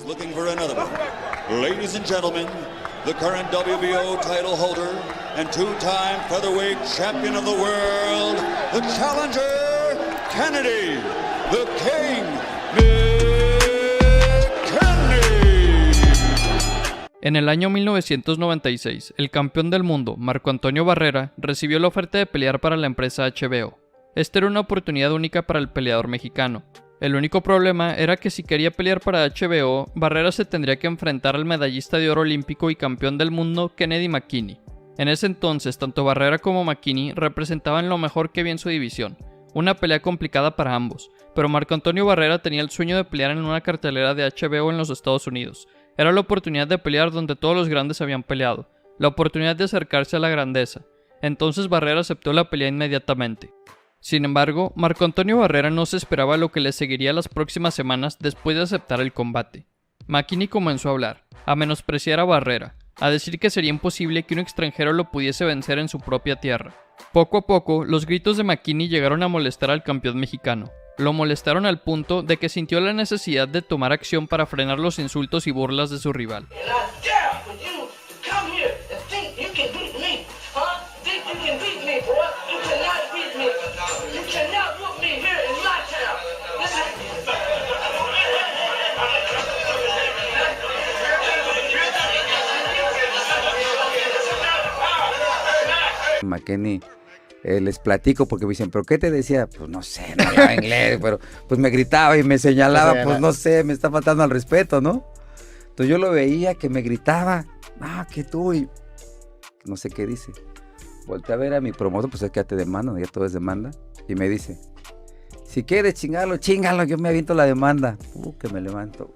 looking for another one. Ladies and gentlemen, the current WBO title holder and two-time featherweight champion of the world, the challenger, Kennedy, the King, Nick Kennedy. En el año 1996, el campeón del mundo, Marco Antonio Barrera, recibió la oferta de pelear para la empresa HBO. Esta era una oportunidad única para el peleador mexicano. El único problema era que si quería pelear para HBO, Barrera se tendría que enfrentar al medallista de oro olímpico y campeón del mundo Kennedy McKinney. En ese entonces, tanto Barrera como McKinney representaban lo mejor que había en su división, una pelea complicada para ambos, pero Marco Antonio Barrera tenía el sueño de pelear en una cartelera de HBO en los Estados Unidos. Era la oportunidad de pelear donde todos los grandes habían peleado, la oportunidad de acercarse a la grandeza. Entonces Barrera aceptó la pelea inmediatamente. Sin embargo, Marco Antonio Barrera no se esperaba lo que le seguiría las próximas semanas después de aceptar el combate. McKinney comenzó a hablar, a menospreciar a Barrera, a decir que sería imposible que un extranjero lo pudiese vencer en su propia tierra. Poco a poco, los gritos de McKinney llegaron a molestar al campeón mexicano. Lo molestaron al punto de que sintió la necesidad de tomar acción para frenar los insultos y burlas de su rival. McKinney, les platico porque me dicen, ¿pero qué te decía? Pues no sé, no hablaba inglés, pero pues me gritaba y me señalaba, pues no sé, me está faltando al respeto, ¿no? Entonces yo lo veía que me gritaba, que tú, y no sé qué dice. Volteé a ver a mi promotor, pues es que ya te demandan, ya todo es demanda, y me dice, si quieres chingarlo, chingalo, yo me aviento la demanda. Que me levanto.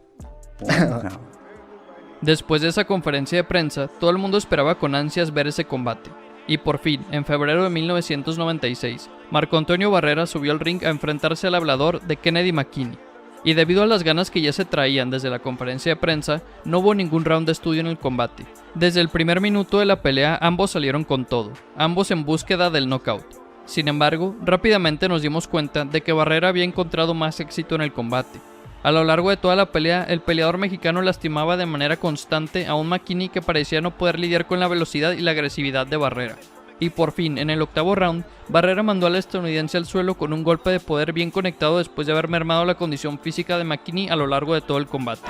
Después de esa conferencia de prensa, todo el mundo esperaba con ansias ver ese combate. Y por fin, en febrero de 1996, Marco Antonio Barrera subió al ring a enfrentarse al hablador de Kennedy McKinney. Y debido a las ganas que ya se traían desde la conferencia de prensa, no hubo ningún round de estudio en el combate. Desde el primer minuto de la pelea, ambos salieron con todo, ambos en búsqueda del knockout. Sin embargo, rápidamente nos dimos cuenta de que Barrera había encontrado más éxito en el combate. A lo largo de toda la pelea, el peleador mexicano lastimaba de manera constante a un McKinney que parecía no poder lidiar con la velocidad y la agresividad de Barrera. Y por fin, en el octavo round, Barrera mandó al estadounidense al suelo con un golpe de poder bien conectado después de haber mermado la condición física de McKinney a lo largo de todo el combate.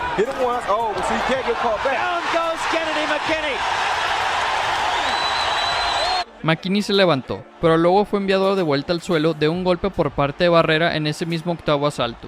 McKinney se levantó, pero luego fue enviado de vuelta al suelo de un golpe por parte de Barrera en ese mismo octavo asalto.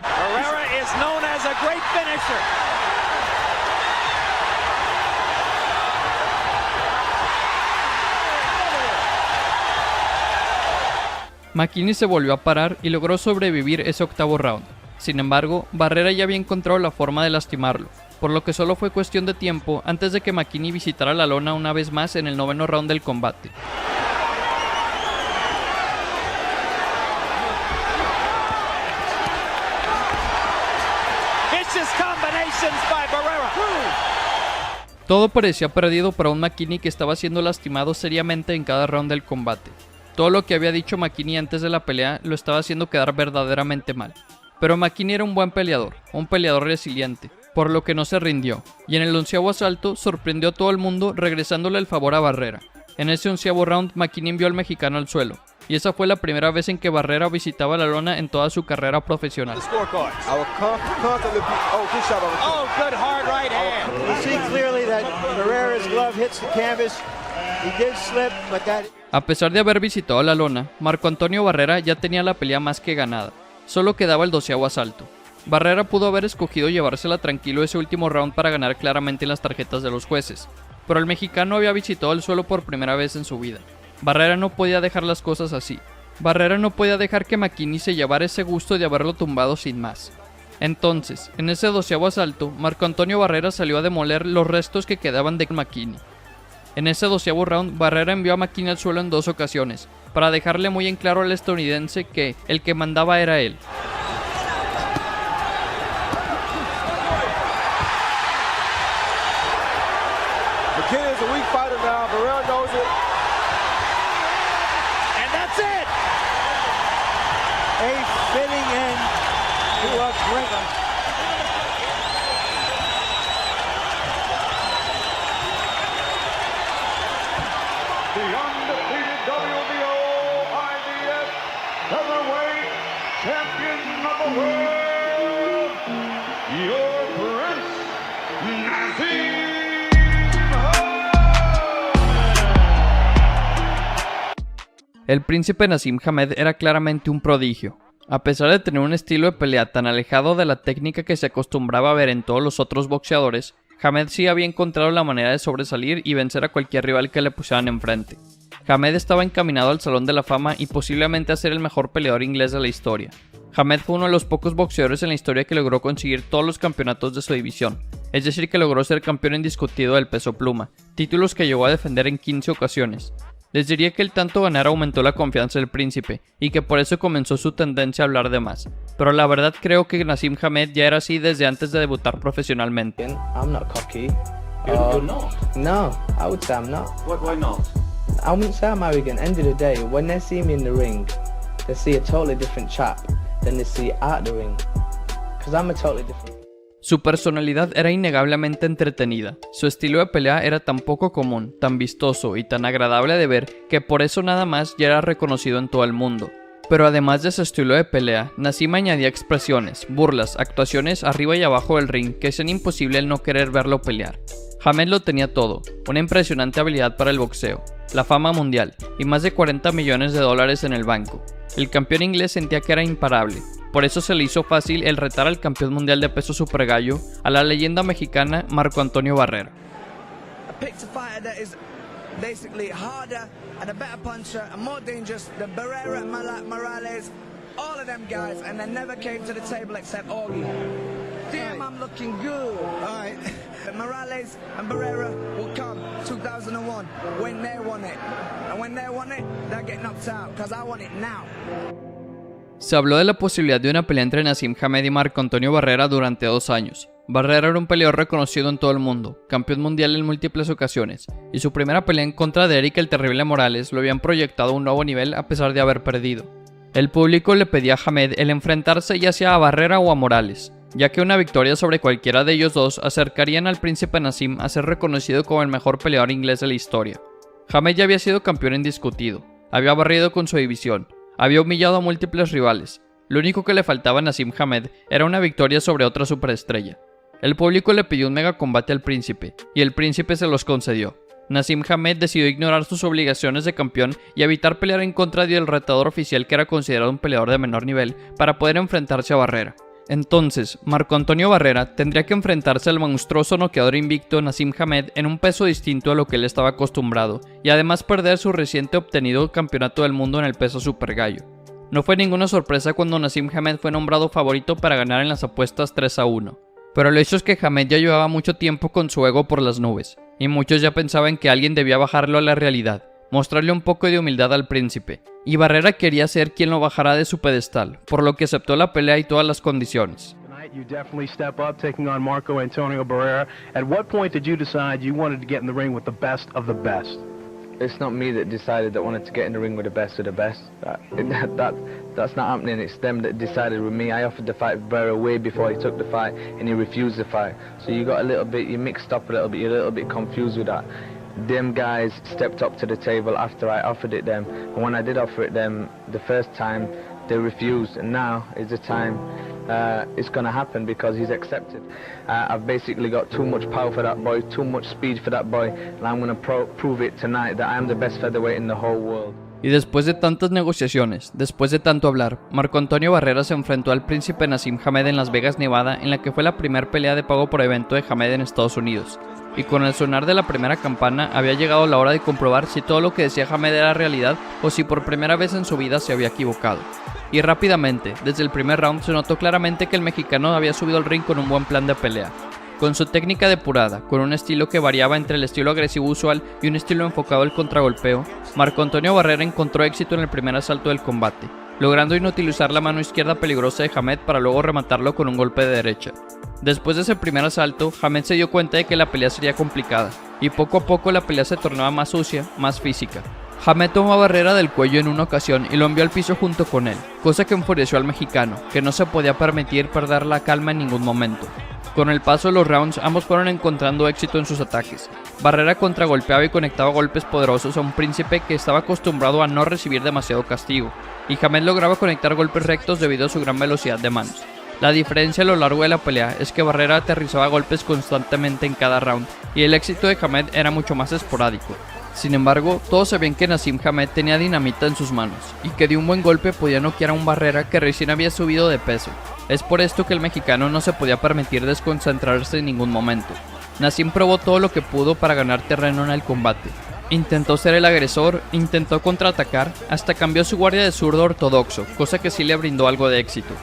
McKinney se volvió a parar y logró sobrevivir ese octavo round. Sin embargo, Barrera ya había encontrado la forma de lastimarlo, por lo que solo fue cuestión de tiempo antes de que McKinney visitara la lona una vez más en el noveno round del combate. Todo parecía perdido para un McKinney que estaba siendo lastimado seriamente en cada round del combate. Todo lo que había dicho McKinney antes de la pelea lo estaba haciendo quedar verdaderamente mal. Pero McKinney era un buen peleador, un peleador resiliente, por lo que no se rindió, y en el 11º asalto sorprendió a todo el mundo regresándole el favor a Barrera. En ese 11º round, McKinney envió al mexicano al suelo, y esa fue la primera vez en que Barrera visitaba la lona en toda su carrera profesional. A pesar de haber visitado la lona, Marco Antonio Barrera ya tenía la pelea más que ganada. Solo quedaba el 12º asalto. Barrera pudo haber escogido llevársela tranquilo ese último round para ganar claramente en las tarjetas de los jueces, pero el mexicano había visitado el suelo por primera vez en su vida. Barrera no podía dejar las cosas así. Barrera no podía dejar que McKinney se llevara ese gusto de haberlo tumbado sin más. Entonces, en ese 12º asalto, Marco Antonio Barrera salió a demoler los restos que quedaban de McKinney. En ese 12º round, Barrera envió a McKinney al suelo en 2 ocasiones, para dejarle muy en claro al estadounidense que el que mandaba era él. El príncipe Naseem Hamed era claramente un prodigio. A pesar de tener un estilo de pelea tan alejado de la técnica que se acostumbraba a ver en todos los otros boxeadores, Hamed sí había encontrado la manera de sobresalir y vencer a cualquier rival que le pusieran enfrente. Hamed estaba encaminado al Salón de la Fama y posiblemente a ser el mejor peleador inglés de la historia. Hamed fue uno de los pocos boxeadores en la historia que logró conseguir todos los campeonatos de su división, es decir que logró ser campeón indiscutido del peso pluma, títulos que llegó a defender en 15 ocasiones. Les diría que el tanto ganar aumentó la confianza del príncipe, y que por eso comenzó su tendencia a hablar de más. Pero la verdad creo que Naseem Hamed ya era así desde antes de debutar profesionalmente. I'm not cocky. You're not? No, I would say I'm not. Why not? I wouldn't say I'm arrogant. End of the day, when they see me in the ring, they see a totally different chap than they see out the ring. Because I'm a totally different. Su personalidad era innegablemente entretenida, su estilo de pelea era tan poco común, tan vistoso y tan agradable de ver que por eso nada más ya era reconocido en todo el mundo. Pero además de su estilo de pelea, Naseem añadía expresiones, burlas, actuaciones arriba y abajo del ring que hacían imposible el no querer verlo pelear. Hamed lo tenía todo, una impresionante habilidad para el boxeo, la fama mundial y más de 40 millones de dólares en el banco. El campeón inglés sentía que era imparable. Por eso se le hizo fácil el retar al campeón mundial de peso supergallo, a la leyenda mexicana Marco Antonio Barrera. Morales and Barrera will come 2001 when they want it. And when they want it, they'll get knocked out because I want it now. Se habló de la posibilidad de una pelea entre Naseem Hamed y Marco Antonio Barrera durante 2 años. Barrera era un peleador reconocido en todo el mundo, campeón mundial en múltiples ocasiones, y su primera pelea en contra de Eric el Terrible Morales lo habían proyectado a un nuevo nivel a pesar de haber perdido. El público le pedía a Hamed el enfrentarse ya sea a Barrera o a Morales, ya que una victoria sobre cualquiera de ellos dos acercarían al príncipe Naseem a ser reconocido como el mejor peleador inglés de la historia. Hamed ya había sido campeón indiscutido, había barrido con su división, había humillado a múltiples rivales. Lo único que le faltaba a Naseem Hamed era una victoria sobre otra superestrella. El público le pidió un mega combate al príncipe, y el príncipe se los concedió. Naseem Hamed decidió ignorar sus obligaciones de campeón y evitar pelear en contra del retador oficial que era considerado un peleador de menor nivel para poder enfrentarse a Barrera. Entonces, Marco Antonio Barrera tendría que enfrentarse al monstruoso noqueador invicto Naseem Hamed en un peso distinto a lo que él estaba acostumbrado, y además perder su reciente obtenido campeonato del mundo en el peso supergallo. No fue ninguna sorpresa cuando Naseem Hamed fue nombrado favorito para ganar en las apuestas 3-1. Pero el hecho es que Hamed ya llevaba mucho tiempo con su ego por las nubes, y muchos ya pensaban que alguien debía bajarlo a la realidad, mostrarle un poco de humildad al príncipe, y Barrera quería ser quien lo bajara de su pedestal, por lo que aceptó la pelea y todas las condiciones. You definitely step up taking on Marco Antonio Barrera. At what point did you decide you wanted to get in the ring with the best of the best? It's not me that decided that wanted to get in the ring with the best of the best. That's not happening. It's them that decided with me. I offered to fight Barrera way before he took the fight, and he refused the fight. So you got a little bit, you mixed up a little bit, you're a little bit confused with that. Them guys stepped up to the table after I offered it them, and when I did offer it them the first time, they refused, and now is the time it's going to happen because he's accepted. I've basically got too much power for that boy, too much speed for that boy, and I'm going to prove it tonight that I'm the best featherweight in the whole world. Y después de tantas negociaciones, después de tanto hablar, Marco Antonio Barrera se enfrentó al príncipe Naseem Hamed en Las Vegas, Nevada, en la que fue la primera pelea de pago por evento de Hamed en Estados Unidos. Y con el sonar de la primera campana había llegado la hora de comprobar si todo lo que decía Hamed era realidad o si por primera vez en su vida se había equivocado. Y rápidamente, desde el primer round se notó claramente que el mexicano había subido al ring con un buen plan de pelea. Con su técnica depurada, con un estilo que variaba entre el estilo agresivo usual y un estilo enfocado al contragolpeo, Marco Antonio Barrera encontró éxito en el primer asalto del combate, logrando inutilizar la mano izquierda peligrosa de Hamed para luego rematarlo con un golpe de derecha. Después de ese primer asalto, Hamed se dio cuenta de que la pelea sería complicada, y poco a poco la pelea se tornaba más sucia, más física. Hamed tomó a Barrera del cuello en una ocasión y lo envió al piso junto con él, cosa que enfureció al mexicano, que no se podía permitir perder la calma en ningún momento. Con el paso de los rounds, ambos fueron encontrando éxito en sus ataques. Barrera contragolpeaba y conectaba golpes poderosos a un príncipe que estaba acostumbrado a no recibir demasiado castigo, y Hamed lograba conectar golpes rectos debido a su gran velocidad de manos. La diferencia a lo largo de la pelea es que Barrera aterrizaba golpes constantemente en cada round y el éxito de Hamed era mucho más esporádico. Sin embargo, todos sabían que Naseem Hamed tenía dinamita en sus manos y que de un buen golpe podía noquear a un Barrera que recién había subido de peso. Es por esto que el mexicano no se podía permitir desconcentrarse en ningún momento. Naseem probó todo lo que pudo para ganar terreno en el combate. Intentó ser el agresor, intentó contraatacar, hasta cambió su guardia de zurdo ortodoxo, cosa que sí le brindó algo de éxito.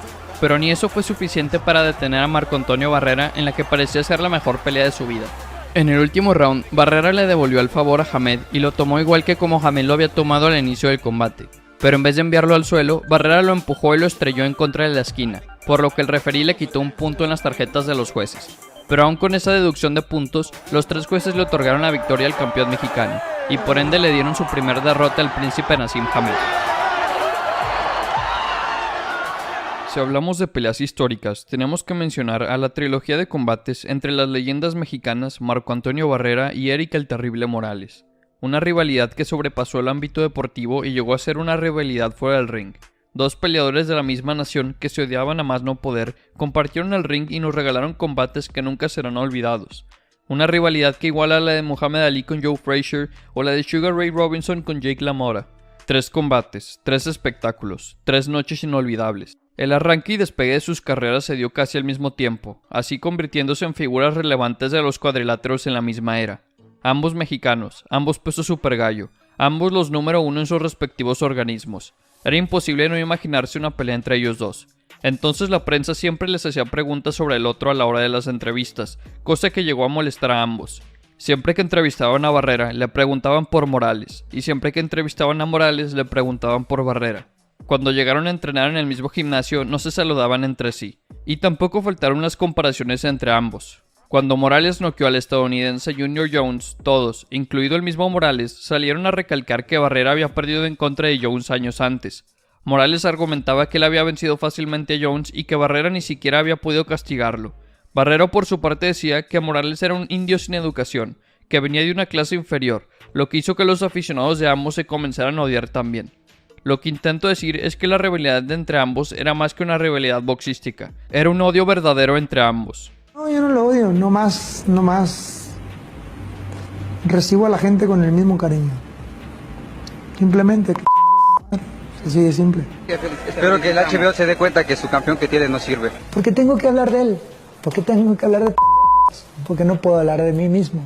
Pero ni eso fue suficiente para detener a Marco Antonio Barrera en la que parecía ser la mejor pelea de su vida. En el último round, Barrera le devolvió el favor a Hamed y lo tomó igual que como Hamed lo había tomado al inicio del combate. Pero en vez de enviarlo al suelo, Barrera lo empujó y lo estrelló en contra de la esquina, por lo que el referí le quitó un punto en las tarjetas de los jueces. Pero aún con esa deducción de puntos, los 3 jueces le otorgaron la victoria al campeón mexicano, y por ende le dieron su primer derrota al príncipe Naseem Hamed. Si hablamos de peleas históricas, tenemos que mencionar a la trilogía de combates entre las leyendas mexicanas Marco Antonio Barrera y Eric el Terrible Morales. Una rivalidad que sobrepasó el ámbito deportivo y llegó a ser una rivalidad fuera del ring. Dos peleadores de la misma nación que se odiaban a más no poder, compartieron el ring y nos regalaron combates que nunca serán olvidados. Una rivalidad que iguala a la de Muhammad Ali con Joe Frazier o la de Sugar Ray Robinson con Jake LaMotta. 3 combates, 3 espectáculos, 3 noches inolvidables. El arranque y despegue de sus carreras se dio casi al mismo tiempo, así convirtiéndose en figuras relevantes de los cuadriláteros en la misma era. Ambos mexicanos, ambos peso super gallo, ambos los número 1 en sus respectivos organismos. Era imposible no imaginarse una pelea entre ellos dos. Entonces la prensa siempre les hacía preguntas sobre el otro a la hora de las entrevistas, cosa que llegó a molestar a ambos. Siempre que entrevistaban a Barrera, le preguntaban por Morales, y siempre que entrevistaban a Morales, le preguntaban por Barrera. Cuando llegaron a entrenar en el mismo gimnasio, no se saludaban entre sí, y tampoco faltaron las comparaciones entre ambos. Cuando Morales noqueó al estadounidense Junior Jones, todos, incluido el mismo Morales, salieron a recalcar que Barrera había perdido en contra de Jones años antes. Morales argumentaba que él había vencido fácilmente a Jones y que Barrera ni siquiera había podido castigarlo. Barrera por su parte decía que Morales era un indio sin educación, que venía de una clase inferior, lo que hizo que los aficionados de ambos se comenzaran a odiar también. Lo que intento decir es que la rivalidad de entre ambos era más que una rivalidad boxística, era un odio verdadero entre ambos. No, yo no lo odio, no más recibo a la gente con el mismo cariño. Simplemente así de simple. Espero que el HBO se dé cuenta que su campeón que tiene no sirve. ¿Por qué tengo que hablar de él? ¿Por qué tengo que hablar de porque no puedo hablar de mí mismo?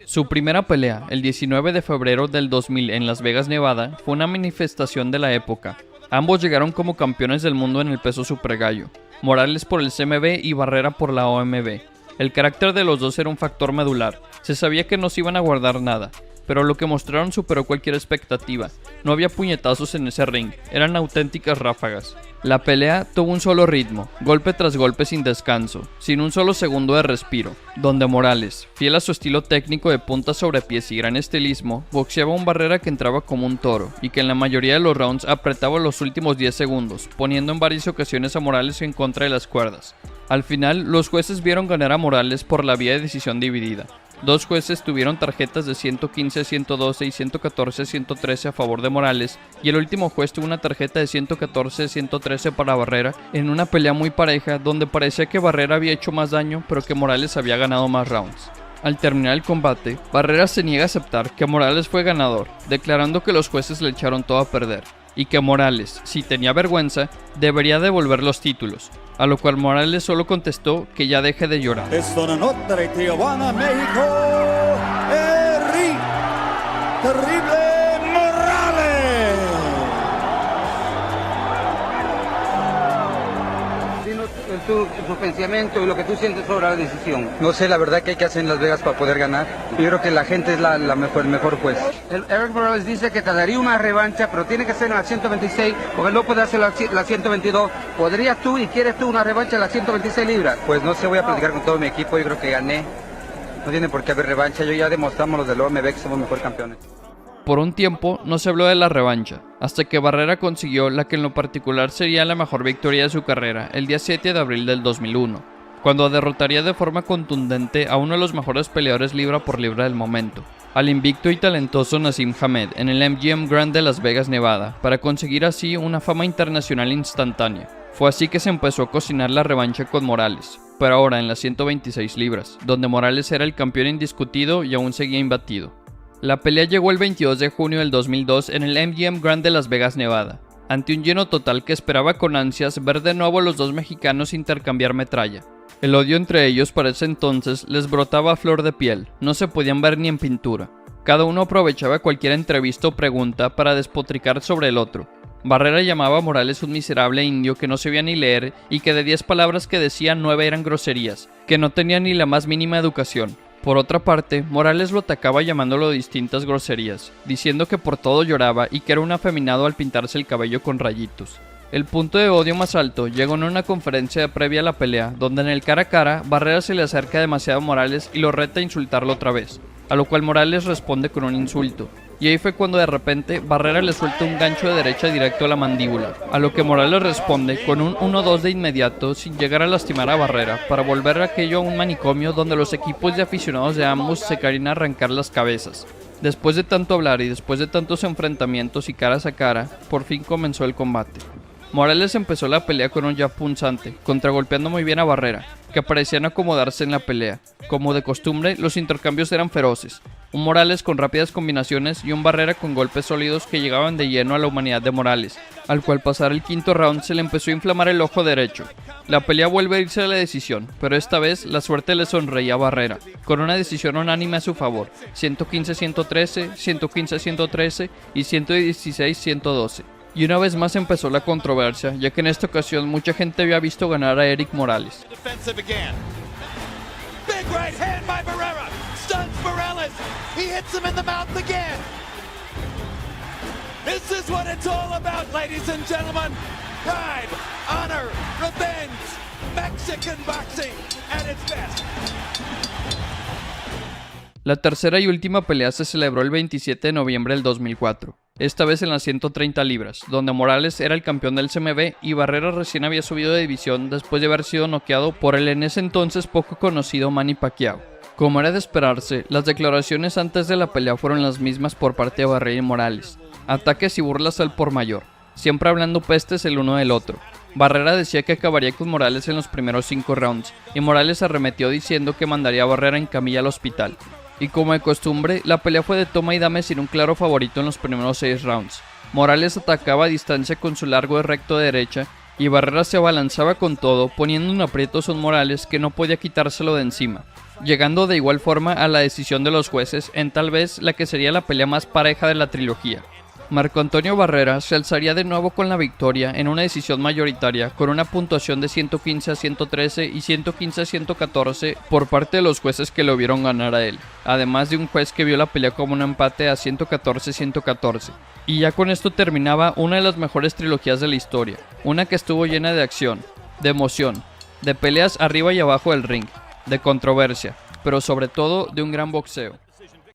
Su primera pelea, el 19 de febrero del 2000 en Las Vegas, Nevada, fue una manifestación de la época. Ambos llegaron como campeones del mundo en el peso super gallo, Morales por el CMB y Barrera por la OMB. El carácter de los dos era un factor medular, se sabía que no se iban a guardar nada, pero lo que mostraron superó cualquier expectativa. No había puñetazos en ese ring, eran auténticas ráfagas. La pelea tuvo un solo ritmo, golpe tras golpe sin descanso, sin un solo segundo de respiro, donde Morales, fiel a su estilo técnico de puntas sobre pies y gran estilismo, boxeaba un Barrera que entraba como un toro, y que en la mayoría de los rounds apretaba los últimos 10 segundos, poniendo en varias ocasiones a Morales en contra de las cuerdas. Al final, los jueces vieron ganar a Morales por la vía de decisión dividida. 2 jueces tuvieron tarjetas de 115, 112 y 114, 113 a favor de Morales, y el último juez tuvo una tarjeta de 114, 113 para Barrera, en una pelea muy pareja donde parecía que Barrera había hecho más daño pero que Morales había ganado más rounds. Al terminar el combate, Barrera se niega a aceptar que Morales fue ganador, declarando que los jueces le echaron todo a perder, y que Morales, si tenía vergüenza, debería devolver los títulos, a lo cual Morales solo contestó que ya deje de llorar. Esta nota de Tijuana, México, Eric Terrible Morales. Tu pensamiento y lo que tú sientes sobre la decisión. No sé la verdad que hay que hacer en Las Vegas para poder ganar. Yo creo que la gente es el mejor juez. Eric Morales dice que te daría una revancha, pero tiene que ser en la 126, porque no puede hacer la 122. ¿Podrías tú y quieres tú una revancha en las 126 libras? Pues no sé, voy a platicar con todo mi equipo, yo creo que gané. No tiene por qué haber revancha, yo ya demostramos los del OMB que somos mejor campeones. Por un tiempo no se habló de la revancha, hasta que Barrera consiguió la que en lo particular sería la mejor victoria de su carrera el día 7 de abril del 2001, cuando derrotaría de forma contundente a uno de los mejores peleadores libra por libra del momento, al invicto y talentoso Naseem Hamed en el MGM Grand de Las Vegas, Nevada, para conseguir así una fama internacional instantánea. Fue así que se empezó a cocinar la revancha con Morales, pero ahora en las 126 libras, donde Morales era el campeón indiscutido y aún seguía imbatido. La pelea llegó el 22 de junio del 2002 en el MGM Grand de Las Vegas, Nevada, ante un lleno total que esperaba con ansias ver de nuevo a los dos mexicanos intercambiar metralla. El odio entre ellos para ese entonces les brotaba a flor de piel, no se podían ver ni en pintura. Cada uno aprovechaba cualquier entrevista o pregunta para despotricar sobre el otro. Barrera llamaba a Morales un miserable indio que no sabía ni leer y que de 10 palabras que decía 9 eran groserías, que no tenía ni la más mínima educación. Por otra parte, Morales lo atacaba llamándolo distintas groserías, diciendo que por todo lloraba y que era un afeminado al pintarse el cabello con rayitos. El punto de odio más alto llegó en una conferencia previa a la pelea, donde en el cara a cara, Barrera se le acerca demasiado a Morales y lo reta a insultarlo otra vez, a lo cual Morales responde con un insulto. Y ahí fue cuando de repente Barrera le suelta un gancho de derecha directo a la mandíbula, a lo que Morales responde con un 1-2 de inmediato sin llegar a lastimar a Barrera, para volver aquello a un manicomio donde los equipos de aficionados de ambos se querían arrancar las cabezas. Después de tanto hablar y después de tantos enfrentamientos y caras a cara, por fin comenzó el combate. Morales empezó la pelea con un jab punzante, contragolpeando muy bien a Barrera, que parecían acomodarse en la pelea. Como de costumbre, los intercambios eran feroces. Un Morales con rápidas combinaciones y un Barrera con golpes sólidos que llegaban de lleno a la humanidad de Morales, al cual pasar el quinto round se le empezó a inflamar el ojo derecho. La pelea vuelve a irse a la decisión, pero esta vez la suerte le sonreía a Barrera, con una decisión unánime a su favor, 115-113, 115-113 y 116-112. Y una vez más empezó la controversia, ya que en esta ocasión mucha gente había visto ganar a Eric Morales. La tercera y última pelea se celebró el 27 de noviembre del 2004, esta vez en las 130 libras, donde Morales era el campeón del CMB y Barrera recién había subido de división después de haber sido noqueado por el en ese entonces poco conocido Manny Pacquiao. Como era de esperarse, las declaraciones antes de la pelea fueron las mismas por parte de Barrera y Morales, ataques y burlas al por mayor, siempre hablando pestes el uno del otro. Barrera decía que acabaría con Morales en los primeros 5 rounds, y Morales arremetió diciendo que mandaría a Barrera en camilla al hospital. Y como de costumbre, la pelea fue de toma y dame sin un claro favorito en los primeros 6 rounds. Morales atacaba a distancia con su largo y recto de derecha, y Barrera se abalanzaba con todo, poniendo en aprietos a un Morales que no podía quitárselo de encima, llegando de igual forma a la decisión de los jueces en tal vez la que sería la pelea más pareja de la trilogía. Marco Antonio Barrera se alzaría de nuevo con la victoria en una decisión mayoritaria con una puntuación de 115-113 y 115-114 por parte de los jueces que lo vieron ganar a él, además de un juez que vio la pelea como un empate a 114-114. Y ya con esto terminaba una de las mejores trilogías de la historia, una que estuvo llena de acción, de emoción, de peleas arriba y abajo del ring, de controversia, pero sobre todo de un gran boxeo.